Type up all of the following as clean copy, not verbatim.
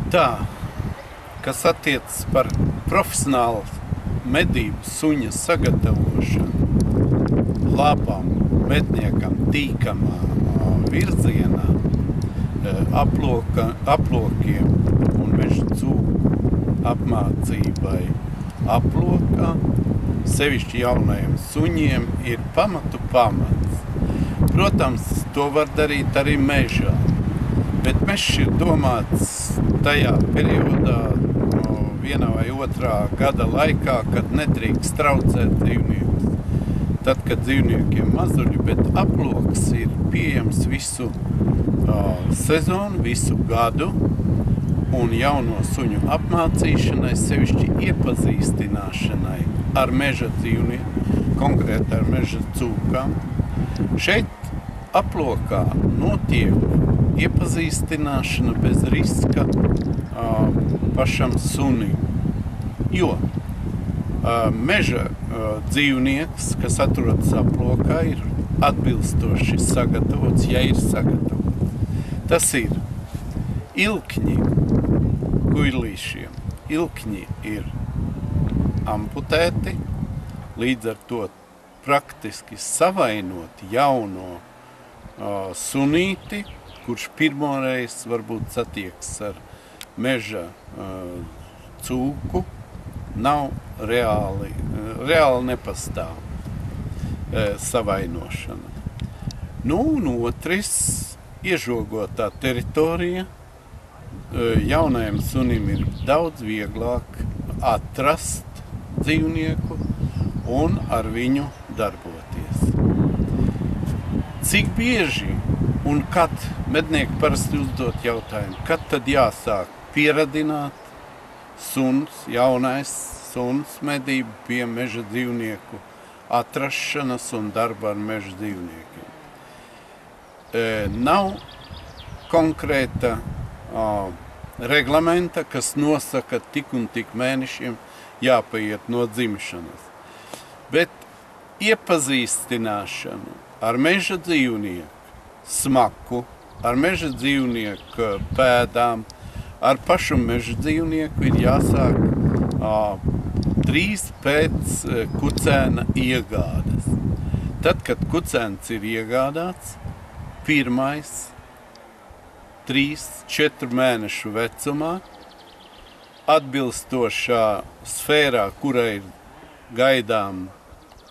Tā, kas attiecas par profesionālu medību suņa sagatavošanu labam medniekam tīkamā virzienā, aplokiem un meža cūku apmācībai aplokā, sevišķi jaunajiem suņiem, ir pamatu pamats. Protams, to var darīt arī mežā, bet mežs ir domāts tajā periodā, vienā vai otrā gada laikā, kad nedrīkst traucēt dzīvniekus. Tad, kad dzīvniekiem mazuļi, bet aploks ir pieejams visu sezonu, visu gadu, un jauno suņu apmācīšanai, sevišķi iepazīstināšanai ar meža dzīvnieku, konkrēti ar meža cūkām. Šeit aplokā notiek iepazīstināšana bez riska pašam sunim, jo meža dzīvnieks, kas atrodas aplokā, ir atbilstoši sagatavots, ja ir sagatavots. Tas ir ilkņi kuilīšiem. Ilkņi ir amputēti, līdz ar to praktiski savainot jauno sunīti, kurš pirmoreiz varbūt satieks ar meža cūku, nav reāli nepastāv savainošana. Un otrs, iežogotā teritorija, jaunajam sunim ir daudz vieglāk atrast dzīvnieku un ar viņu darboties. Cik bieži un kad mednieki parasti uzdot jautājumu, kad tad jāsāk pieradināt jaunais suns medību pie meža dzīvnieku atrašanas un darba ar meža dzīvniekiem. Nav konkrēta reglamenta, kas nosaka tik un tik mēnešiem jāpaiet no dzimšanas. Bet iepazīstināšanu ar meža dzīvnieku smaku, ar meža dzīvnieku pēdām, ar pašu meža dzīvnieku ir jāsāk drīz pēc kucēna iegādes. Tad, kad kucēns ir iegādāts, pirmais 3-4 mēnešu vecumā, atbilstošā sfērā, kurai ir gaidām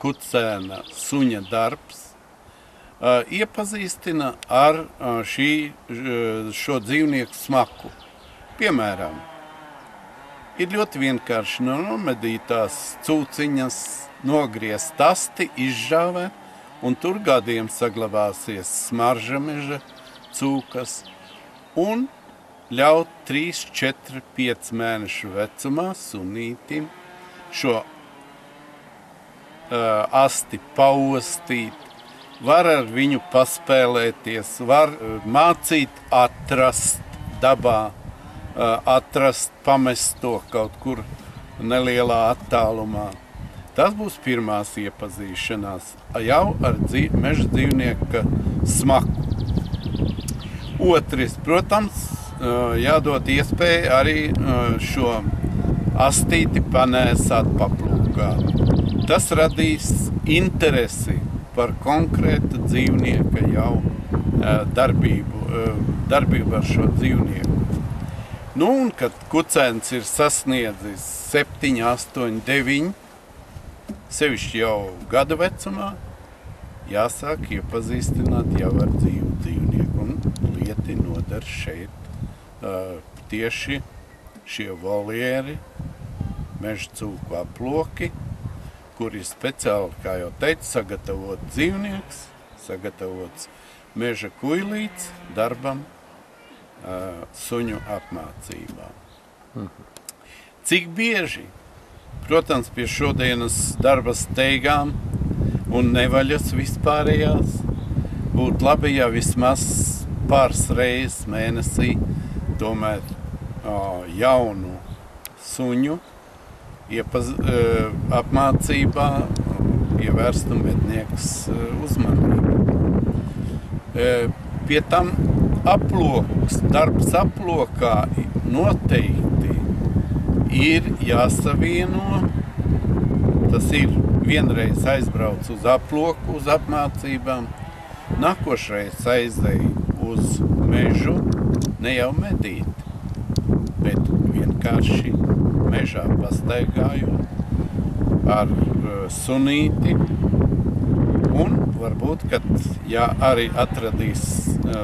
kucēna suņa darbs, iepazīstina ar šo dzīvnieku smaku. Piemēram, ir ļoti vienkārši nomedītās cūciņas, nogriezt asti, izžāvēt, un tur gadiem saglabāsies smarža meža cūkas, un ļaut 3, 4, 5 mēnešu vecumā sunītim šo asti paostīt, var ar viņu paspēlēties, var mācīt atrast dabā, atrast pamesto kaut kur nelielā attālumā. Tas būs pirmās iepazīšanās jau ar meža dzīvnieka smaku. Otrs, protams, jādod iespēju arī šo astīti panēsāt paplūkā. Tas radīs interesi par konkrētu dzīvnieka jau darbību ar šo dzīvnieku. Un, kad kucēns ir sasniedzis 7, 8, 9, sevišķi jau gada vecumā, jāsāk iepazīstināt jau ar dzīvnieku. Un lieti nodar šeit tieši šie volieri, meža cūku aploki, kur ir speciāli, kā jau teicu, sagatavot dzīvnieks, sagatavots meža kuilīts darbam, suņu apmācībā. Cik bieži, protams, pie šodienas darba steigām un nevaļas vispārējās, būtu labi, ja vismaz pāris reizes mēnesī tomēr jaunu suņu apmācībā ievērstu mednieks uzmanību. Pie tam aploks, darbs aplokā noteikti ir jāsavieno. Tas ir vienreiz aizbrauc uz aploku, uz apmācībām, nākošreiz aizej uz mežu, ne jau medīt, bet vienkārši mežā pastaigājot ar sunīti. Un varbūt, kad arī atradīs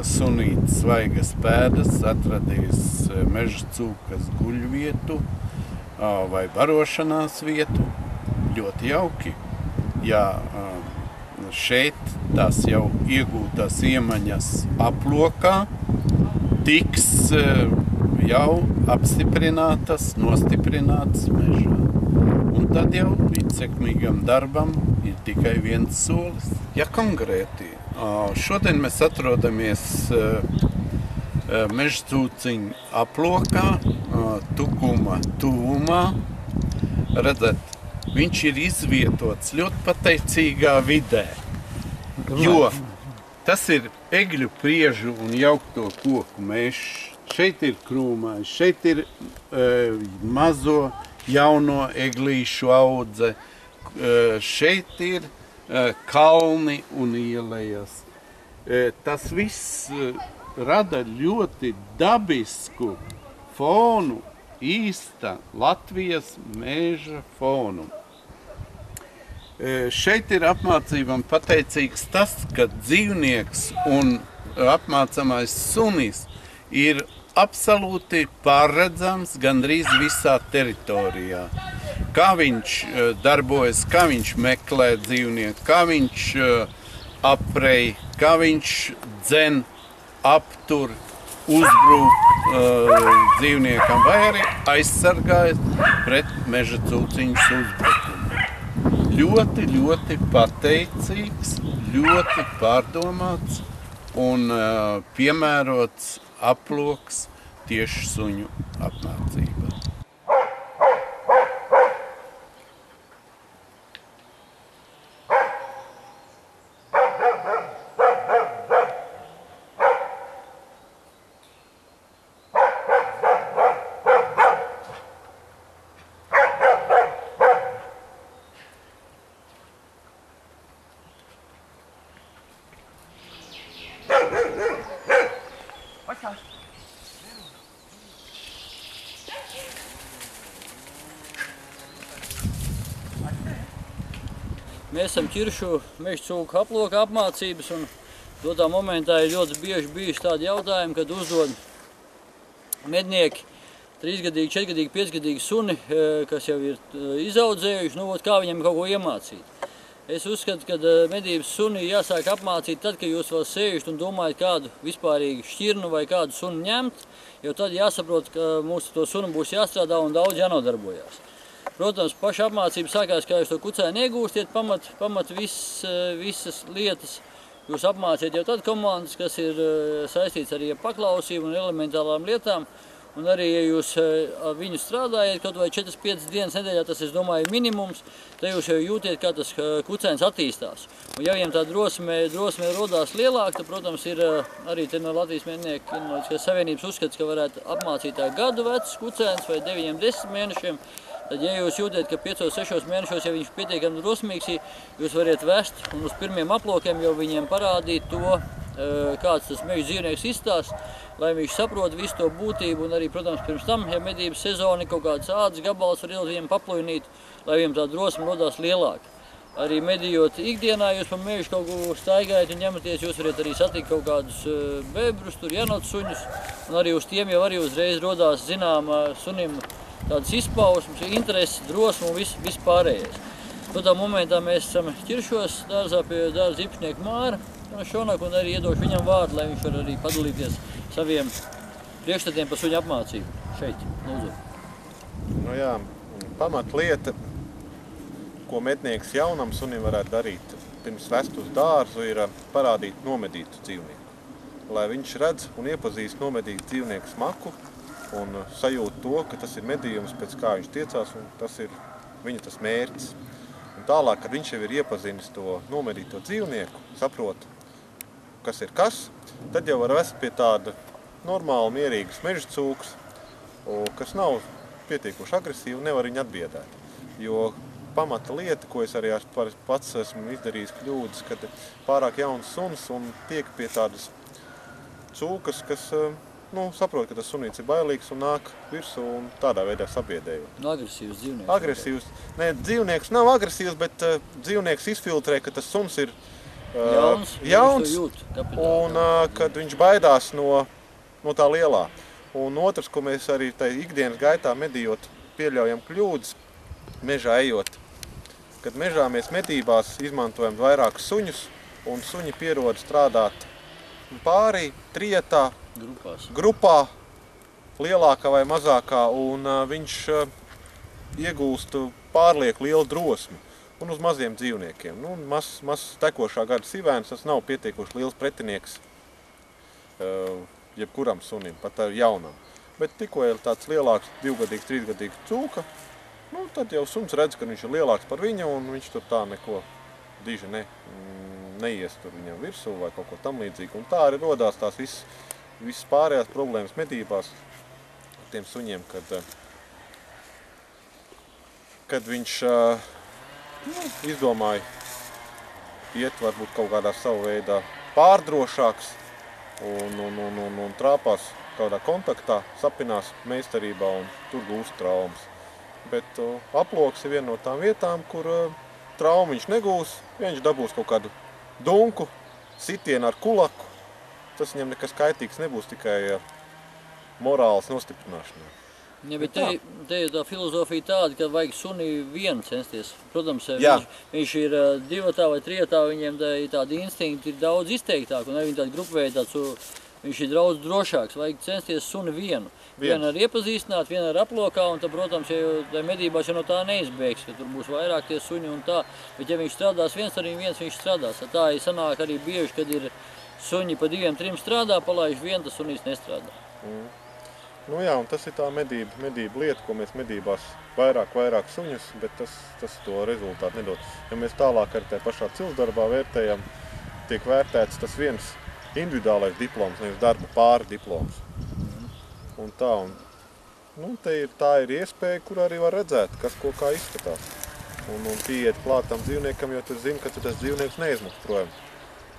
sunīti svaigas pēdas, atradīs meža cūkas guļvietu vai barošanās vietu, ļoti jauki. Ja šeit tās jau iegūtās iemaņas aplokā tiks jau apstiprinātas, nostiprinātas mežā. Un tad jau līdz sekmīgam darbam ir tikai viens solis. Ja konkrēti, šodien mēs atrodamies meža cūciņu aplokā, Tukuma tuvumā. Redzat, viņš ir izvietots ļoti pateicīgā vidē, jo tas ir egļu priežu un jaukto koku mežs. Šeit ir krūmājs, šeit ir mazo jauno eglīšu audze, šeit ir kalni un ielejas. Tas viss rada ļoti dabisku fonu, īsta Latvijas meža fonu. Šeit ir apmācībam pateicīgs tas, ka dzīvnieks un apmācamais sunis ir absolūti pārredzams gandrīz visā teritorijā. Kā viņš darbojas, kā viņš meklē dzīvnieku, kā viņš aprej, kā viņš dzen, aptur, uzbruk dzīvniekam vai arī aizsargājas pret meža cūciņas uzbrukumu. Ļoti, ļoti pateicīgs, ļoti pārdomāts un piemērots aploks tieši suņu apmācībā. Mēs esam ķiršu meža cūku aploka apmācības, un dotā momentā ir ļoti bieži bijuši tādi jautājumi, kad uzdod mednieki 3-gadīgi, 4-gadīgi, 5-gadīgi suni, kas jau ir izaudzējuši, kā viņam kaut ko iemācīt. Es uzskatu, ka medības suni jāsāk apmācīt tad, kad jūs vēl sēžat un domājat kādu vispārīgu šķirnu vai kādu suni ņemt, jo tad jāsaprot, ka mūsu to sunu būs jāstrādā un daudz jānodarbojās. Protams, paša apmācība sākās, kā jūs to kucēni iegūstiet, pamat visas lietas jūs apmāciet jau tad komandas, kas ir saistīts arī ar paklausību un elementālām lietām. Un arī, ja jūs ar viņu strādājat kaut vai 4-5 dienas nedēļā, tas, es domāju, ir minimums, tad jūs jau jūtiet, kā tas kucēns attīstās. Un ja viņam tā drosme rodās lielāk, tad, protams, ir arī te no Latvijas mednieku savienības uzskats, ka varētu apmācīt tā gadu vecs kucēns vai 9-10 mēnešiem. Tad, ja jūs jūtiet, ka 5-6 mēnešos, ja viņš pietiekami drosmīgs, jūs variet vest un uz pirmiem aplokiem jau viņiem parādīt to, kāds tas meža dzīvnieks izstāsta, lai viņš saprot visu to būtību un arī, protams, pirms tam, ja medības sezoni kaut kāds ādas gabals var ielikt viņiem paplujnīt, lai viņiem tā drosme rodās lielāka. Arī medījot ikdienā, jūs pa mežu kaut ko staigājat un ņematies, jūs varat arī satikt kaut kādus bebrus, tur janots suņus, un arī uz tiem jau arī uzreiz rodās zināma sunim tādas izpausmes, interesi, drosme un viss pārējais. Tādā momentā mēs esam ķiršos dārzā pie dārza īpašnieka Māra Šonak un arī iedošu viņam vārdu, lai viņš var arī padalīties saviem priekšstatiem par suņu apmācību. Šeit, lūdzu. Nu jā, pamatlieta, ko mednieks jaunam sunim varētu darīt pirms vest uz dārzu, ir parādīt nomedītu dzīvnieku. Lai viņš redz un iepazīst nomedītu dzīvnieku smaku, un sajūt to, ka tas ir medījums, pēc kā viņš tiecās, un tas ir viņa tas mērķis. Un tālāk, kad viņš jau ir iepazinis to nomedīto dzīvnieku, saprot, kas ir kas, tad jau var vest pie tāda normāla, mierīgas meža cūkas, kas nav pietiekoši agresīvi, nevar viņu atbiedēt. Jo pamata lieta, ko es arī pats esmu izdarījis kļūdas, kad pārāk jauns suns un tiek pie tādas cūkas, kas saprot, ka tas sunīts ir bailīgs un nāk virsū un tādā veidā sabiedējot. Agresīvs dzīvnieks. Agresīvs. Nē, dzīvnieks nav agresīvs, bet dzīvnieks izfiltrē, ka tas suns ir jauns un kad viņš baidās no tā lielā. Un otrs, ko mēs arī ikdienas gaitā medījot pieļaujam kļūdas, mežā ejot. Kad mežā mēs medībās izmantojam vairākus suņus, un suņi pierod strādāt pārī, trietā, grupā, lielākā vai mazākā, un viņš iegūst pārlieku lielu drosmi. Un uz maziem dzīvniekiem. Mazs tekošā gada sivēns, tas nav pietiekoši liels pretinieks jebkuram sunim, pat jaunam. Bet tikko ir tāds lielāks, 2-gadīgs, 3-gadīgs cūka, tad jau suns redz, ka viņš ir lielāks par viņu, un viņš tur tā neko diži neies tur viņam virsū vai kaut ko tam līdzīgu. Un tā arī rodās tās visas pārējās problēmas medībās ar tiem suņiem, kad viņš izdomāja iet varbūt kaut kādā savu veidā pārdrošāks un trāpās kādā kontaktā, sapinās meistarībā un tur gūst traumas. Bet aploks ir viena no tām vietām, kur traumu viņš negūs, viņš dabūs kaut kādu dunku, sitienu ar kulaku. Tas viņam nekas kaitīgs nebūs, tikai morāls nostiprināšanā. Ja, bet te ir tā filozofija tāda, ka vajag suni vienu censties. Protams, viņš ir divatā vai trijatā, viņiem tādi instinkti ir daudz izteiktāk, un arī tādi grupveidā, viņš ir daudz drošāks. Vajag censties suni vienu. Vienu ar iepazīstināt, vienu ar aplokā, un tad, protams, ja medībās jau no tā neizbēgs, ka tur būs vairāk tie suņi un tā. Bet ja viņš strādās viens, arī viens viņš strādās. Tā sanāk arī bieži, kad ir suņi pa 2-3 strādā, palaiž vienu, tas sunīs nestrādā. Jā, un tas ir tā medība lieta, ko mēs medībās vairāk suņus, bet tas to rezultātu nedod. Ja mēs tālāk arī tajā pašā cilsdarbā vērtējam, tiek vērtēts tas viens individuālais diploms, nevis darba pāri diploms. Un tā ir iespēja, kur arī var redzēt, kas ko kā izskatās. Un pieiet klāt tam dzīvniekam, jo tu zini, ka tas dzīvnieks neizmuks projām.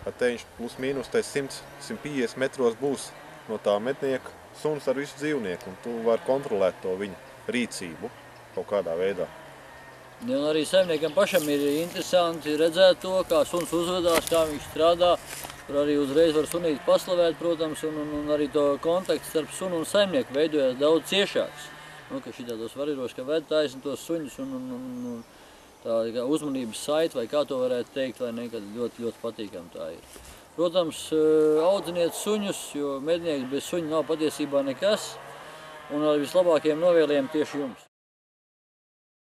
Te viņš plus mīnus 100-150 metros būs no tā mednieka suns ar visu dzīvnieku, un tu vari kontrolēt to viņa rīcību kaut kādā veidā. Ja, un arī saimniekam pašam ir interesanti redzēt to, kā suns uzvedās, kā viņš strādā. Tur arī uzreiz var sunīt paslavēt, protams, un arī to kontakts starp sunu un saimnieku veidojas daudz ciešāks. Ka šitādos varīros, ka ved taisni tos suņus un tā uzmanības saiti, vai kā to varētu teikt, vai ne, kad ļoti patīkam tā ir. Protams, audziniet suņus, jo mednieks bez suņa nav patiesībā nekas, un ar vislabākajiem novēlējumiem tieši jums.